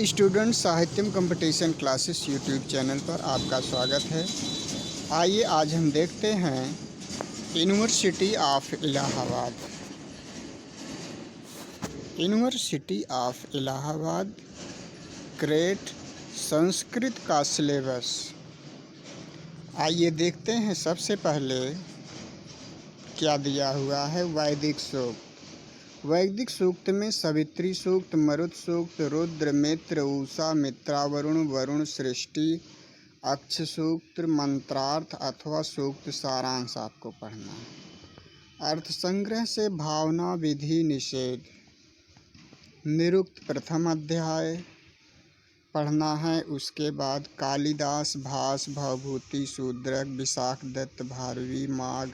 Student Sahityam competition classes YouTube channel पर आपका स्वागत है। आइए आज हम देखते हैं university of Allahabad. University of Allahabad great Sanskrit का सिलेबस। आइए देखते हैं सबसे पहले क्या दिया हुआ है। वैदिक सूक्त में सावित्री सूक्त, मरुत सूक्त, रुद्र, मित्र, उषा, मित्रा, वरुण, वरुण सृष्टि, अक्ष सूक्त, मंत्रार्थ अथवा सूक्त सारांश आपको पढ़ना है। अर्थ संग्रह से भावना, विधि, निषेध, निरुक्त प्रथम अध्याय पढ़ना है। उसके बाद कालिदास, भास, भवभूति, शूद्रक, विशाख दत्त, भारवी, माघ,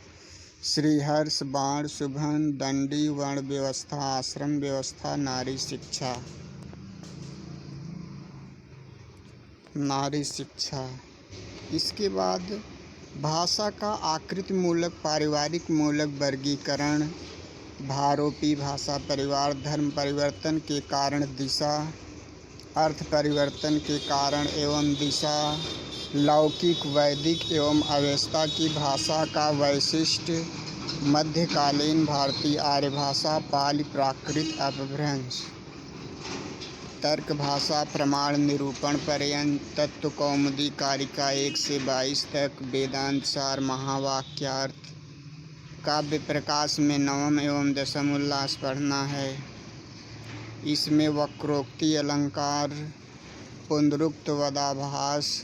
श्रीहर्ष, बाण, शुभन, दंडी, वर्ण व्यवस्था, आश्रम व्यवस्था, नारी शिक्षा। इसके बाद भाषा का आकृति मूलक, पारिवारिक मूलक वर्गीकरण, भारोपी भाषा परिवार, धर्म परिवर्तन के कारण दिशा, अर्थ परिवर्तन के कारण एवं दिशा, लौकिक, वैदिक एवं अवेस्ता की भाषा का वैशिष्ट्य, मध्यकालीन भारतीय आर्य भाषा, पाली प्राकृत अपभ्रंश, तर्क भाषा, प्रमाण निरूपण पर्यंत, तत्व कौमुदी कारिका 1 से 22 तक, वेदांत सार, महावाक्यार्थ, काव्य प्रकाश में नवम एवं दशम उल्लास पढ़ना है। इसमें वक्रोक्ति, अलंकार, पुनरुक्त, वदाभास,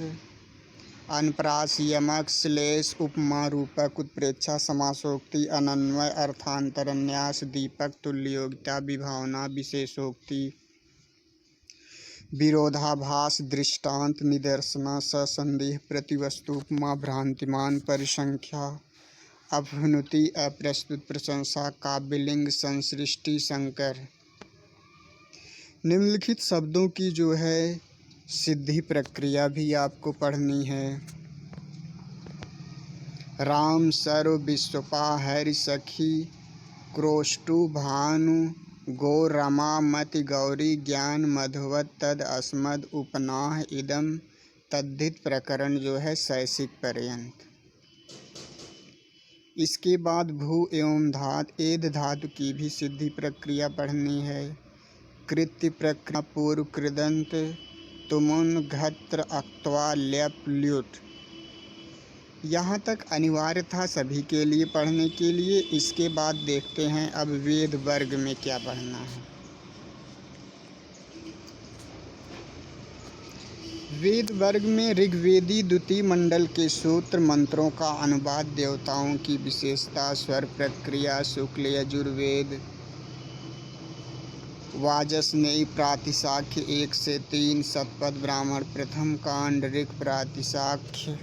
अनप्रास, यमक, श्लेष, उपमा, रूपक, उत्प्रेक्षा, समासोक्ति, अनन्वय, अर्थांतर, न्यास, दीपक, तुल्ययोगिता, विभावना, विशेषोक्ति, विरोधाभास, दृष्टांत, निदर्शना, ससंदेह, प्रतिवस्तु, उपमा, भ्रांतिमान, परिसंख्या, अपनुति, अप्रस्तुत, प्रशंसा, काव्यलिंग, संसृष्टि, संकर। निम्नलिखित शब्दों की जो है सिद्धि प्रक्रिया भी आपको पढ़नी है। राम, सर्व, विश्वपा, हरि, सखी, क्रोष्टु, भानु, गो, रमा, मति, गौरी, ज्ञान, मधुवत, तद, अस्मद, उपनाह, इदम, तद्धित प्रकरण जो है शैसिक पर्यंत। इसके बाद भू एवं धात, एद धातु की भी सिद्धि प्रक्रिया पढ़नी है। कृत्य प्रक्रिया, पूर्व, कृदंत, तुमुन, घत्र, अक्त्वा, ल्यप, ल्युट। यहाँ तक अनिवार्य था सभी के लिए पढ़ने के लिए। इसके बाद देखते हैं अब वेद वर्ग में क्या पढ़ना है। वेद वर्ग में ऋग्वेदी द्वितीय मंडल के सूत्र, मंत्रों का अनुवाद, देवताओं की विशेषता, स्वर प्रक्रिया, शुक्ल यजुर्वेद, वाजस्नेयी, प्रातिशाख्य 1 से 3, शतपथ ब्राह्मण, प्रथम कांड, ऋक् प्रातिशाख्य,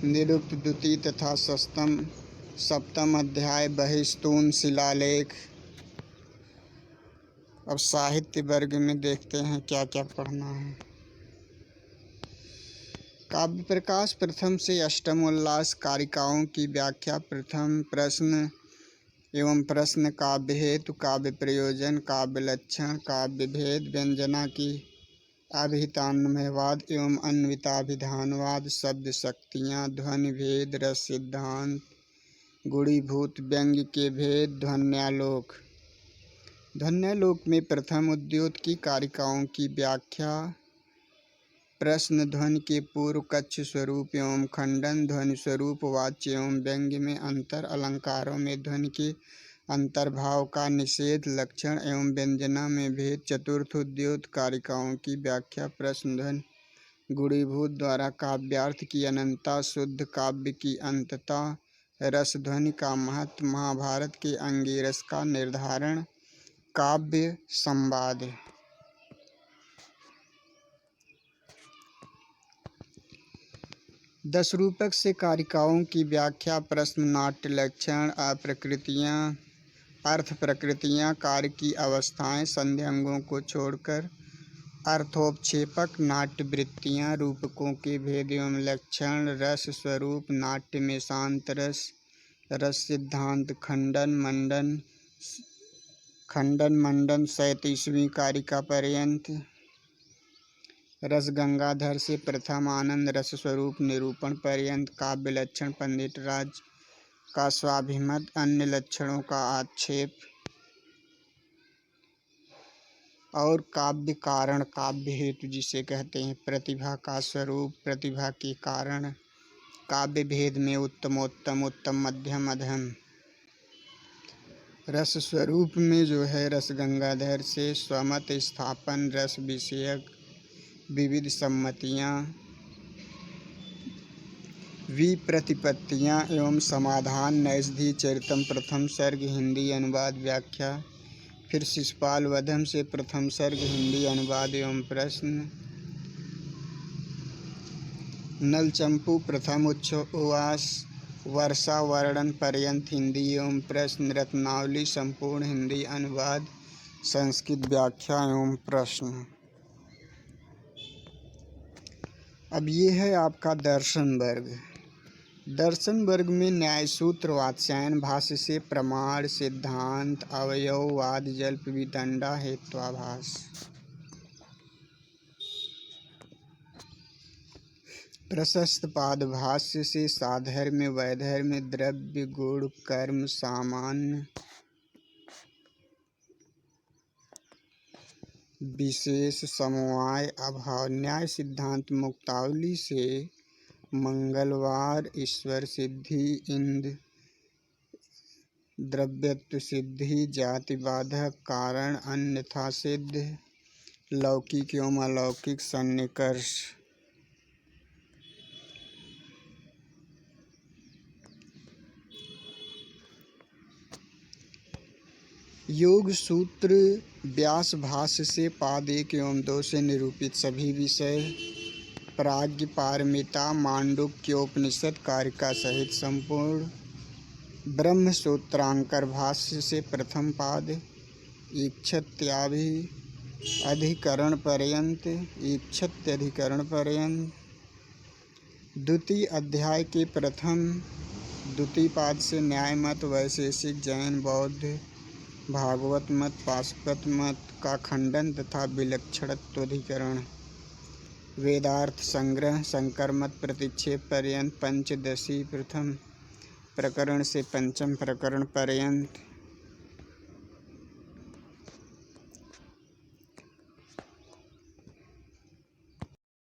निरुक्त द्वितीय तथा सप्तम अध्याय, बहिस्तून, शिलालेख। अब साहित्य वर्ग में देखते हैं क्या क्या पढ़ना है। काव्य प्रकाश प्रथम से अष्टम उल्लास, कारिकाओं की व्याख्या, प्रथम प्रश्न एवं प्रश्न, काव्य हेतु, काव्य प्रयोजन, काव्य लक्षण, काव्य भेद, व्यंजना की अभिहितान्वयवाद एवं अन्विताभिधानवाद, शब्द शक्तियाँ, ध्वनि भेद, रस सिद्धांत, गुणीभूत, व्यंग्य के भेद, ध्वन्यालोक। ध्वन्यालोक में प्रथम उद्योत की कारिकाओं की व्याख्या, प्रश्न ध्वनि के पूर्व, कक्ष स्वरूप एवं खंडन, ध्वनि स्वरूप, वाच्य एवं व्यंग्य में अंतर, अलंकारों में ध्वनि के अंतर्भाव का निषेध, लक्षण एवं व्यंजना में भेद, चतुर्थ उद्योत कारिकाओं की व्याख्या, प्रश्न ध्वनि, गुणीभूत द्वारा काव्यार्थ की अनंतता, शुद्ध काव्य की अंतता, रस ध्वनि का महत्व, महाभारत के अंगिरस का निर्धारण, काव्य संवाद। दश रूपक से कारिकाओं की व्याख्या, प्रश्न, नाट्य लक्षण, अप्रकृतियाँ, अर्थ प्रकृतियाँ, कार्य की अवस्थाएं, संध्यांगों को छोड़कर, अर्थोपक्षेपक, नाट्य वृत्तियाँ, रूपकों के भेद एवं लक्षण, रस स्वरूप, नाट्य में शांत रस, रस सिद्धांत, खंडन, मंडन, खंडन मंडन 37वीं कारिका पर्यंत। रस गंगाधर से प्रथम आनंद रस स्वरूप निरूपण पर्यंत। काव्य लक्षण पंडित राज का स्वाभिमत। अन्य लक्षणों का आक्षेप। और काव्य कारण, काव्य हेतु जिसे कहते हैं। प्रतिभा का स्वरूप, प्रतिभा के कारण। काव्य भेद में उत्तमोत्तम, उत्तम मध्यम अधम। रस स्वरूप में जो है रस गंगाधर से स्वमत स्थापन, रस विषयक विविध सम्मतियाँ, विप्रतिपत्तियाँ एवं समाधान। नैषधि चरितम प्रथम सर्ग हिंदी अनुवाद व्याख्या। फिर शिशुपाल वधम से प्रथम सर्ग हिंदी अनुवाद एवं प्रश्न। नलचंपू प्रथम उच्छ्वास वर्षा वर्णन पर्यंत हिंदी एवं प्रश्न। रत्नावली संपूर्ण हिंदी अनुवाद, संस्कृत व्याख्या एवं प्रश्न। अब ये है आपका दर्शन वर्ग। दर्शन वर्ग में न्याय सूत्र, वात्स्यायन भाष्य से प्रमाण, सिद्धांत, अवयव, वाद, जल्प, वितंडा, हेत्वाभास। प्रशस्त पाद भाष्य से साधर्म्य, वैधर्म्य, द्रव्य, गुण, कर्म, सामान्य, विशेष, समवाय, अभाव। न्याय सिद्धांत मुक्तावली से मंगलवार, ईश्वर सिद्धि, इंद्र, द्रव्यत्व सिद्धि, जाति बाधक, कारण अन्यथा सिद्ध, लौकिक एवं अलौकिक सन्निकर्ष। योग सूत्र व्यास भाष्य से पाद 1 एवं 2 से निरूपित सभी विषय। प्राज्ञ पारमिता मांडुक्योपनिषद कारिका सहित संपूर्ण। ब्रह्म सूत्रांकर भाष्य से प्रथम पाद ईक्षत्याभि अधिकरण पर्यंत, ईक्षत्यधिकरण पर्यंत। द्वितीय अध्याय के प्रथम द्वितीय पाद से न्याय मत, वैशेषिक, जैन, बौद्ध, भागवत मत, पाशुपत मत का खंडन तथा विलक्षणत्वाधिकरण। वेदार्थ संग्रह शंकर मत प्रतिक्षेप पर्यंत। पंचदशी प्रथम प्रकरण से पंचम प्रकरण पर्यंत।